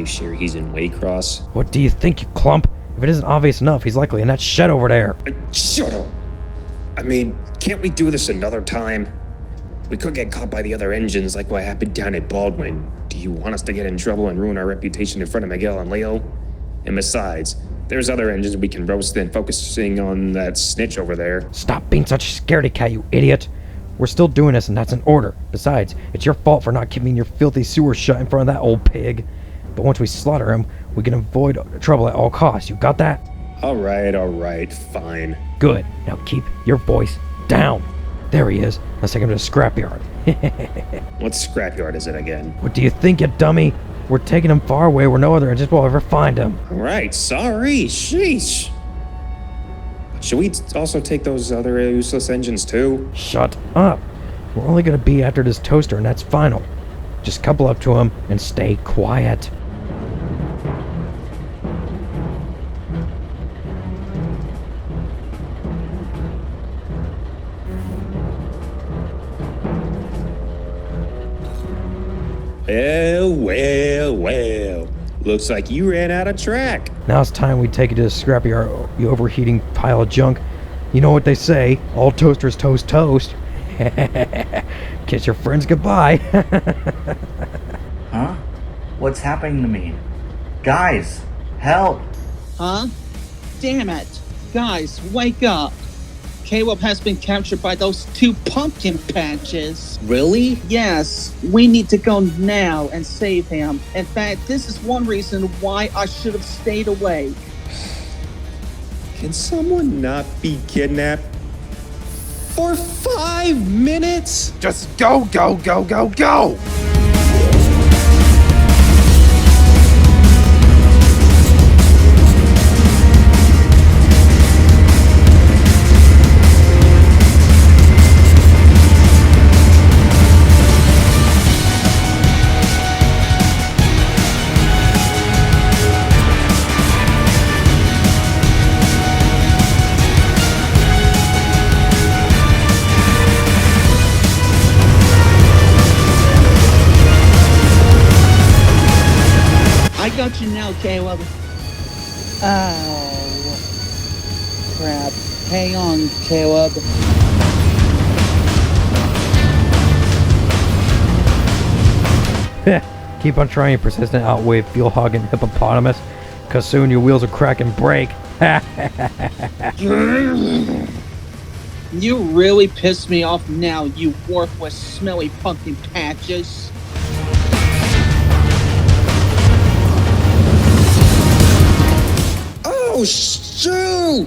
you sure he's in Waycross? What do you think, you clump? If it isn't obvious enough, he's likely in that shed over there. Shut up! I mean, can't we do this another time? We could get caught by the other engines like what happened down at Baldwin. Do you want us to get in trouble and ruin our reputation in front of Miguel and Leo? And besides, there's other engines we can roast than focusing on that snitch over there. Stop being such a scaredy cat, you idiot. We're still doing this and that's an order. Besides, it's your fault for not keeping your filthy sewer shut in front of that old pig. But once we slaughter him, we can avoid trouble at all costs. You got that? All right, fine. Good. Now keep your voice down. There he is. Let's take him to the scrapyard. What scrapyard is it again? What do you think, you dummy? We're taking him far away where no other engines will ever find him. All right, sorry, sheesh. Should we also take those other useless engines too? Shut up. We're only gonna be after this toaster and that's final. Just couple up to him and stay quiet. Well. Looks like you ran out of track. Now it's time we take you to the scrapyard, you overheating pile of junk. You know what they say, all toasters toast toast. Kiss your friends goodbye. Huh? What's happening to me? Guys, help! Huh? Damn it! Guys, wake up! Caleb has been captured by those two pumpkin patches. Really? Yes, we need to go now and save him. In fact, this is one reason why I should have stayed away. Can someone not be kidnapped? For 5 minutes? Just go! I got you now, Caleb. Oh, crap. Hang on, Caleb. Keep on trying, persistent outwave fuel-hogging hippopotamus, cause soon your wheels will crack and break. You really pissed me off now, you worthless, smelly pumpkin patches. Oh, shoot!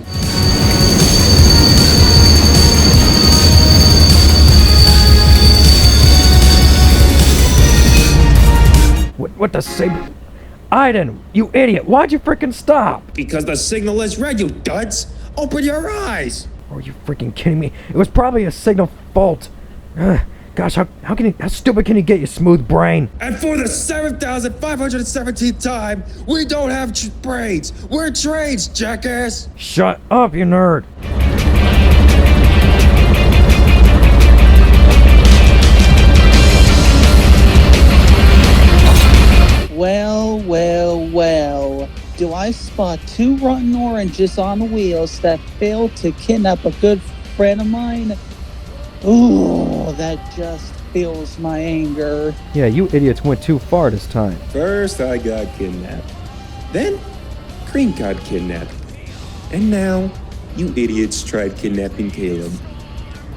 What the saber? Aiden, you idiot! Why'd you frickin' stop? Because the signal is red, you duds! Open your eyes! Are you freaking kidding me? It was probably a signal fault. Gosh, how stupid can you get, you smooth brain? And for the 7,517th time, we don't have brains! We're trains, jackass! Shut up, you nerd! Well. Do I spot two rotten oranges on the wheels that failed to kidnap a good friend of mine? Ooh, that just fuels my anger. Yeah, you idiots went too far this time. First I got kidnapped. Then, Cream got kidnapped. And now, you idiots tried kidnapping Caleb.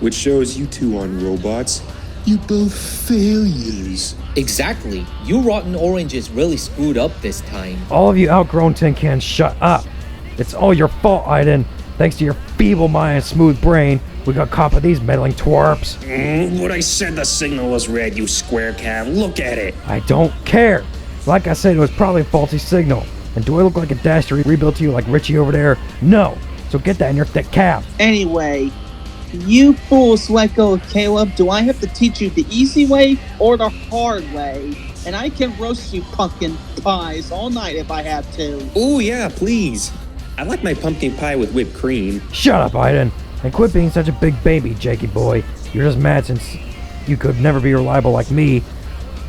Which shows you two on robots. You both failures. Exactly. You rotten oranges really screwed up this time. All of you outgrown tin cans, shut up! It's all your fault, Aiden. Thanks to your feeble mind and smooth brain, we got caught by these meddling twerps. What I said the signal was red, you square cab. Look at it. I don't care. Like I said, it was probably a faulty signal. And do I look like a dash to rebuild to you like Richie over there? No. So get that in your thick cap. Anyway, you fools let go of Caleb. Do I have to teach you the easy way or the hard way? And I can roast you pumpkin pies all night if I have to. Oh yeah, please. I like my pumpkin pie with whipped cream. Shut up, Aiden. And quit being such a big baby, Jakey boy. You're just mad since you could never be reliable like me.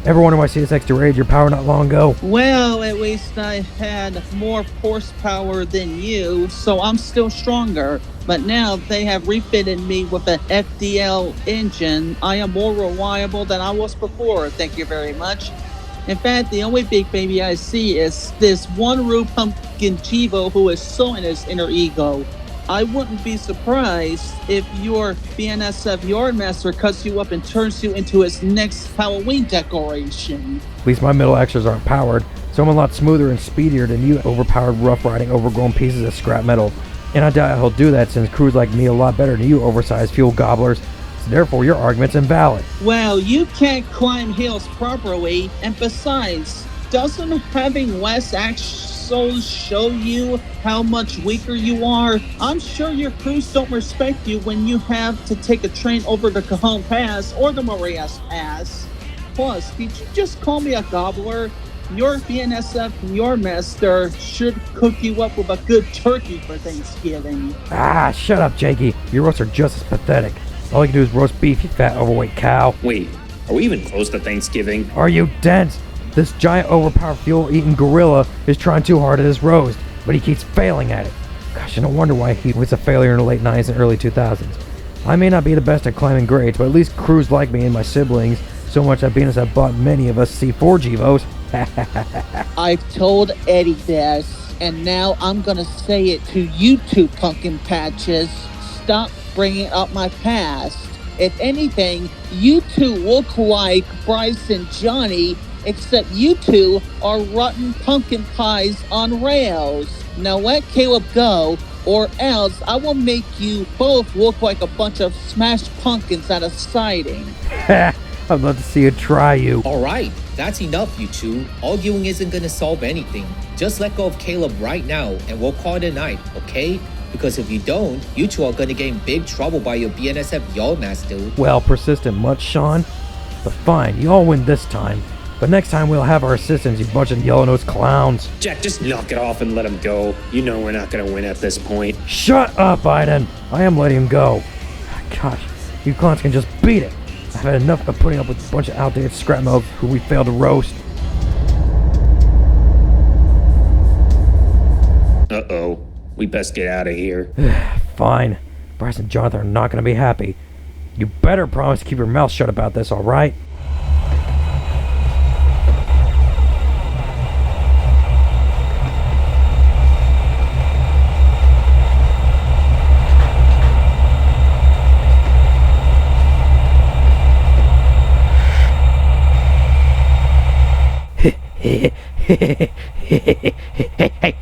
Ever wonder why CSX derailed your power not long ago? Well, at least I had more horsepower than you, so I'm still stronger. But now they have refitted me with an FDL engine. I am more reliable than I was before, thank you very much. In fact, the only big baby I see is this one rude pumpkin Chivo who is sowing his inner ego. I wouldn't be surprised if your BNSF Yardmaster cuts you up and turns you into his next Halloween decoration. At least my middle axles aren't powered, so I'm a lot smoother and speedier than you overpowered, rough-riding, overgrown pieces of scrap metal. And I doubt he'll do that since crews like me a lot better than you oversized fuel gobblers, so therefore your argument's invalid. Well, you can't climb hills properly, and besides, doesn't having less axles show you how much weaker you are? I'm sure your crews don't respect you when you have to take a train over the Cajon Pass or the Marias Pass. Plus, did you just call me a gobbler? Your BNSF Yardmaster should cook you up with a good turkey for Thanksgiving. Ah, shut up, Jakey. Your roasts are just as pathetic. All you can do is roast beef, you fat, overweight cow. Wait, are we even close to Thanksgiving? Are you dense? This giant, overpowered, fuel-eating gorilla is trying too hard at his roast, but he keeps failing at it. Gosh, no wonder why he was a failure in the late 90s and early 2000s. I may not be the best at climbing grades, but at least crews like me and my siblings so much that Venus have bought many of us C4 Gevos. I've told Eddie this, and now I'm gonna say it to you two pumpkin patches. Stop bringing up my past. If anything, you two look like Bryce and Johnny, except you two are rotten pumpkin pies on rails. Now let Caleb go, or else I will make you both look like a bunch of smashed pumpkins at a siding. I'd love to see you try, you. Alright, that's enough, you two. Arguing isn't gonna solve anything. Just let go of Caleb right now and we'll call it a night, okay? Because if you don't, you two are gonna get in big trouble by your BNSF Yardmaster. Well, persistent much, Sean? But fine, you all win this time. But next time we'll have our assistants, you bunch of yellow-nosed clowns. Jack, just knock it off and let him go. You know we're not gonna win at this point. Shut up, Aiden! I am letting him go. Gosh, you clowns can just beat it. I've had enough of putting up with a bunch of outdated scrap mobs who we failed to roast. Uh-oh. We best get out of here. Fine. Bryce and Jonathan are not going to be happy. You better promise to keep your mouth shut about this, alright?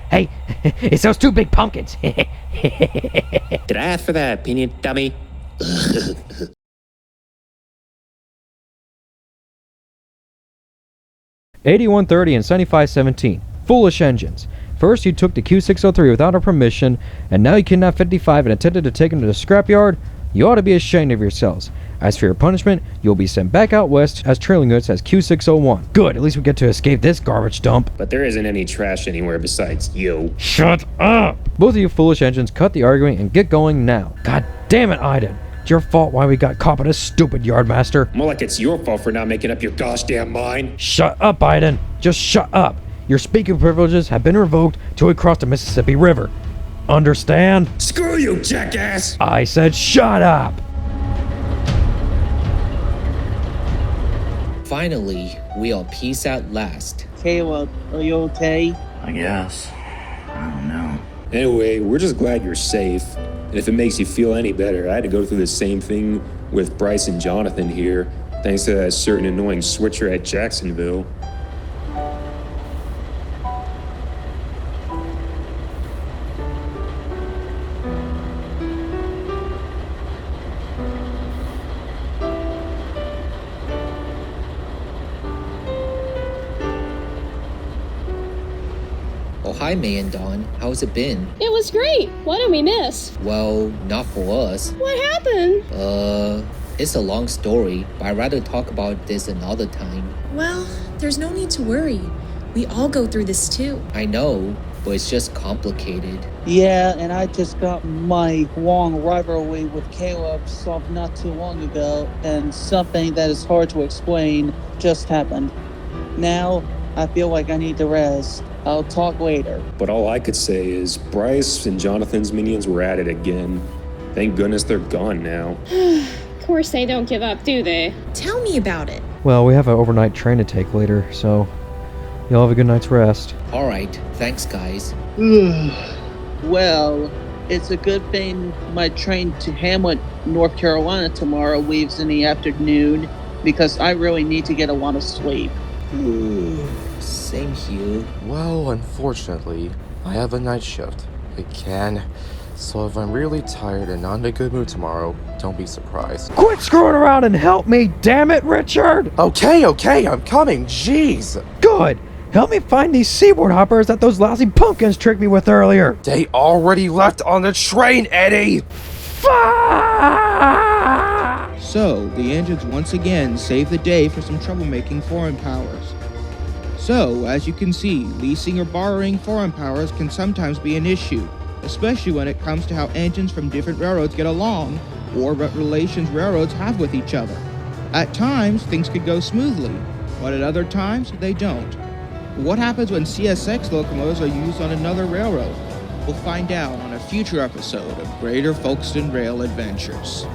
Hey, it's those two big pumpkins. Did I ask for that opinion, dummy? 8130 and 7517. Foolish engines. First, you took the Q603 without our permission, and now you kidnapped 55 and attempted to take him to the scrapyard? You ought to be ashamed of yourselves. As for your punishment, you'll be sent back out west as trailing goods as Q601. Good, at least we get to escape this garbage dump. But there isn't any trash anywhere besides you. Shut up! Both of you foolish engines, cut the arguing and get going now. God damn it, Aiden. It's your fault why we got caught by this stupid yardmaster. More like it's your fault for not making up your gosh damn mind. Shut up, Aiden. Just shut up. Your speaking privileges have been revoked till we cross the Mississippi River. Understand? Screw you, jackass! I said shut up! Finally, we are peace at last. Caleb, are you okay? I guess. I don't know. Anyway, we're just glad you're safe. And if it makes you feel any better, I had to go through the same thing with Bryce and Jonathan here, thanks to that certain annoying switcher at Jacksonville. Oh, hi, May and Dawn. How's it been? It was great. What did we miss? Well, not for us. What happened? It's a long story, but I'd rather talk about this another time. Well, there's no need to worry. We all go through this too. I know, but it's just complicated. Yeah, and I just got my long rivalry with Caleb solved not too long ago, and something that is hard to explain just happened. Now, I feel like I need to rest. I'll talk later. But all I could say is Bryce and Jonathan's minions were at it again. Thank goodness they're gone now. Of course they don't give up, do they? Tell me about it. Well, we have an overnight train to take later, so you'll have a good night's rest. Alright, thanks guys. Well, it's a good thing my train to Hamlet, North Carolina tomorrow leaves in the afternoon, because I really need to get a lot of sleep. Same here. Well, unfortunately, I have a night shift again. So if I'm really tired and not in a good mood tomorrow, don't be surprised. Quit screwing around and help me, damn it, Richard! Okay, I'm coming, jeez! Good! Help me find these seaboard hoppers that those lousy pumpkins tricked me with earlier! They already left on the train, Eddie! Fuck! So, the engines once again saved the day for some troublemaking foreign powers. So, as you can see, leasing or borrowing foreign powers can sometimes be an issue, especially when it comes to how engines from different railroads get along, or what relations railroads have with each other. At times, things could go smoothly, but at other times, they don't. What happens when CSX locomotives are used on another railroad? We'll find out on a future episode of Greater Folkestone Rail Adventures.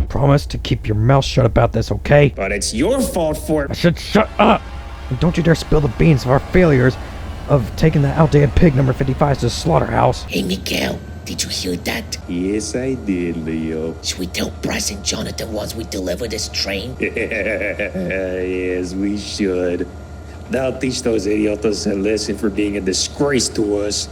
Promise to keep your mouth shut about this, okay? But it's your fault for... I said shut up! And don't you dare spill the beans of our failures of taking the outdated pig number 55 to the slaughterhouse. Hey, Miguel, did you hear that? Yes, I did, Leo. Should we tell Bryce and Jonathan once we deliver this train? Yes, we should. That'll teach those idiotas a lesson for being a disgrace to us.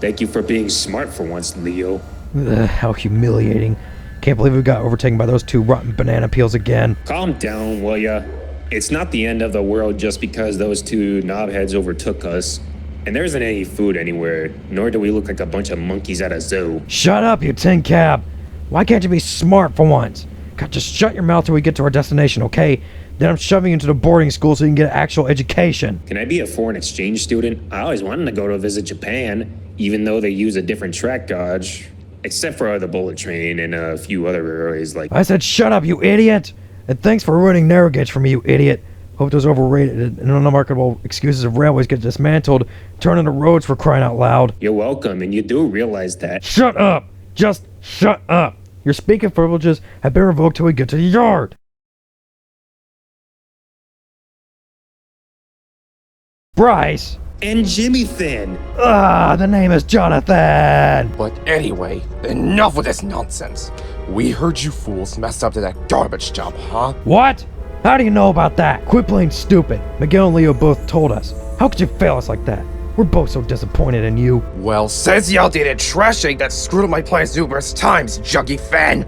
Thank you for being smart for once, Leo. Ugh, how humiliating. Can't believe we got overtaken by those two rotten banana peels again. Calm down, will ya? It's not the end of the world just because those two knobheads overtook us. And there isn't any food anywhere, nor do we look like a bunch of monkeys at a zoo. Shut up, you tin cab! Why can't you be smart for once? God, just shut your mouth till we get to our destination, okay? Then I'm shoving you into the boarding school so you can get an actual education. Can I be a foreign exchange student? I always wanted to go to visit Japan. even though they use a different track gauge, except for the bullet train and a few other railways like... I said shut up, you idiot! And thanks for ruining narrow gauge for me, you idiot. Hope those overrated and unmarketable excuses of railways get dismantled, turn into roads for crying out loud. You're welcome, and you do realize that... Shut up! Just shut up! Your speaking privileges have been revoked till we get to the yard! Bryce! And Jimmy Thin! The name is Jonathan! But anyway, enough with this nonsense. We heard you fools messed up to that garbage job, huh? What? How do you know about that? Quit playing stupid. Miguel and Leo both told us. How could you fail us like that? We're both so disappointed in you. Well, since y'all did a trashing that screwed up my plans numerous times, junkie fan.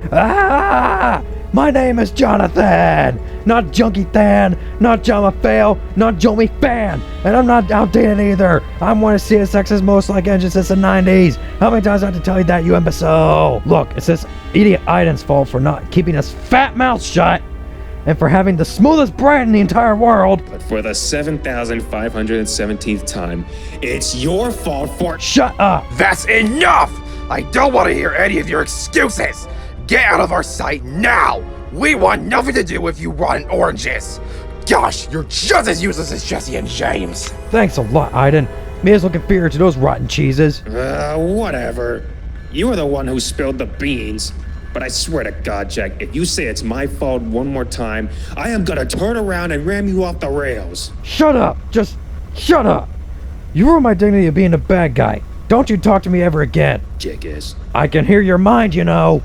My name is Jonathan! Not Junkie Than, not Jama Fail, not Jomi Fan! And I'm not outdated either! I'm one of CSX's most like engines since the 90s! How many times do I have to tell you that, you imbecile? Look, it's this idiot Iden's fault for not keeping his fat mouth shut! And for having the smoothest brain in the entire world! But for the 7,517th time, it's your fault for... Shut up! That's enough! I don't want to hear any of your excuses! Get out of our sight now! We want nothing to do with you rotten oranges! Gosh, you're just as useless as Jesse and James! Thanks a lot, Iden. Mia's looking inferior to those rotten cheeses. Whatever. You were the one who spilled the beans. But I swear to God, Jack, if you say it's my fault one more time, I am gonna turn around and ram you off the rails. Shut up! Just shut up! You ruined my dignity of being a bad guy. Don't you talk to me ever again. Jackass. I can hear your mind, you know.